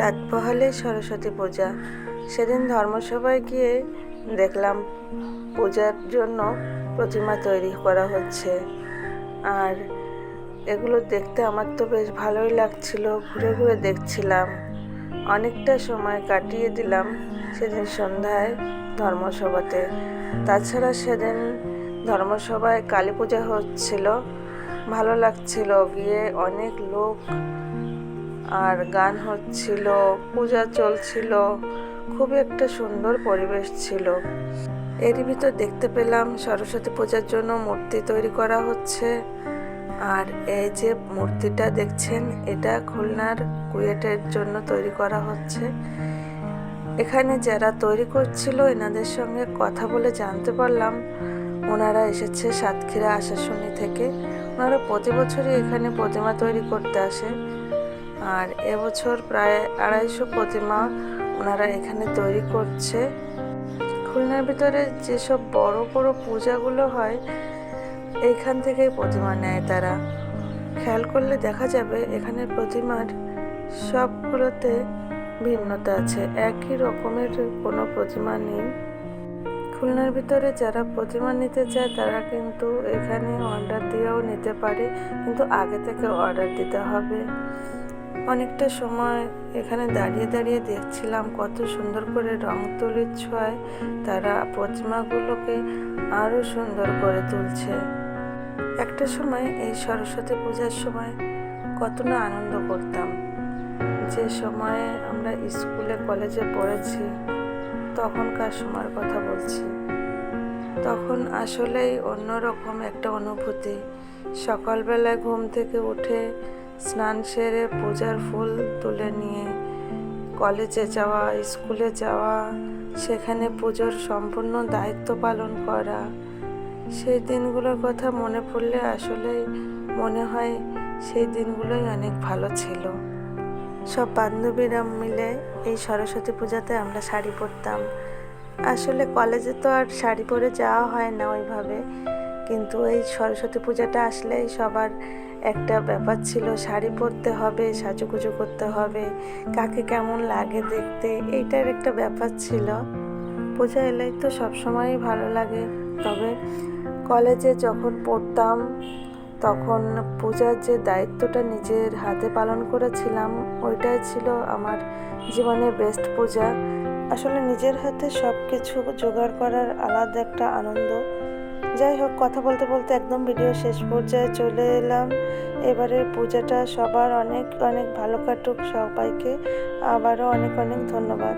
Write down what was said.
রাত পোহালে সরস্বতী পূজা। সেদিন ধর্মসভায় গিয়ে দেখলাম পূজার জন্য প্রতিমা তৈরি করা হচ্ছে। আর এগুলো দেখতে আমার তো বেশ ভালোই লাগছিল, ঘুরে ঘুরে দেখছিলাম। অনেকটা সময় কাটিয়ে দিলাম সেদিন সন্ধ্যায় ধর্মসভাতে। তাছাড়া সেদিন ধর্মসভায় কালী পূজা হচ্ছিল, ভালো লাগছিল গিয়ে। অনেক লোক আর গান হচ্ছিল, পূজা চলছিল, খুব একটা সুন্দর পরিবেশ ছিল। এরই ভিতর দেখতে পেলাম সরস্বতী পূজার জন্য মূর্তি তৈরি করা হচ্ছে। আর এই যে মূর্তিটা দেখছেন, এটা খুলনার কুয়েটের জন্য তৈরি করা হচ্ছে। এখানে যারা তৈরি করছিল এনাদের সঙ্গে কথা বলে জানতে পারলাম ওনারা এসেছে সাতক্ষীরা আশাশুনি থেকে। ওনারা প্রতি বছরই এখানে প্রতিমা তৈরি করতে আসে। আর এবছর প্রায় 250 প্রতিমা ওনারা এখানে তৈরি করছে। খুলনার ভিতরে যেসব বড় বড় পূজাগুলো হয় এইখান থেকেই প্রতিমা নেয় তারা। খেয়াল করলে দেখা যাবে এখানের প্রতিমার সবগুলোতে ভিন্নতা আছে, একই রকমের কোনো প্রতিমা নেই। খুলনার ভিতরে যারা প্রতিমা নিতে চায় তারা কিন্তু এখানে অর্ডার দিয়েও নিতে পারে, কিন্তু আগে থেকে অর্ডার দিতে হবে। অনেকটা সময় এখানে দাঁড়িয়ে দাঁড়িয়ে দেখছিলাম কত সুন্দর করে রং তুলির ছোঁয়ায় তারা প্রতিমাগুলোকে আরও সুন্দর করে তুলছে। একটা সময় এই সরস্বতী পূজার সময় কত না আনন্দ করতাম। যে সময়ে আমরা স্কুলে কলেজে পড়েছি তখনকার সময়ের কথা বলছি। তখন আসলেই অন্যরকম একটা অনুভূতি। সকালবেলায় ঘুম থেকে উঠে স্নান সেরে পূজার ফুল তুলে নিয়ে কলেজে যাওয়া, স্কুলে যাওয়া, সেখানে পুজোর সম্পূর্ণ দায়িত্ব পালন করা, সেই দিনগুলোর কথা মনে পড়লে আসলেই মনে হয় সেই দিনগুলোই অনেক ভালো ছিল। সব বান্ধবীরা মিলে এই সরস্বতী পূজাতে আমরা শাড়ি পরতাম। আসলে কলেজে তো আর শাড়ি পরে যাওয়া হয় না ওইভাবে, কিন্তু এই সরস্বতী পূজাটা আসলেই সবার একটা ব্যাপার ছিল, শাড়ি পরতে হবে, সাজুগুজু করতে হবে, কাকে কেমন লাগে দেখতে, এইটার একটা ব্যাপার ছিল। পূজা এলেই তো সবসময়ই ভালো লাগে। তবে কলেজে যখন পড়তাম তখন পূজার যে দায়িত্বটা নিজের হাতে পালন করেছিলাম ওইটাই ছিল আমার জীবনের বেস্ট পূজা। আসলে নিজের হাতে সব কিছু জোগাড় করার আলাদা একটা আনন্দ। যাই হোক, কথা বলতে বলতে একদম ভিডিও শেষ পর্যায়ে চলে এলাম। এবারের পূজাটা সবার অনেক অনেক ভালো কাটুক সবাইকে। আবারও অনেক অনেক ধন্যবাদ।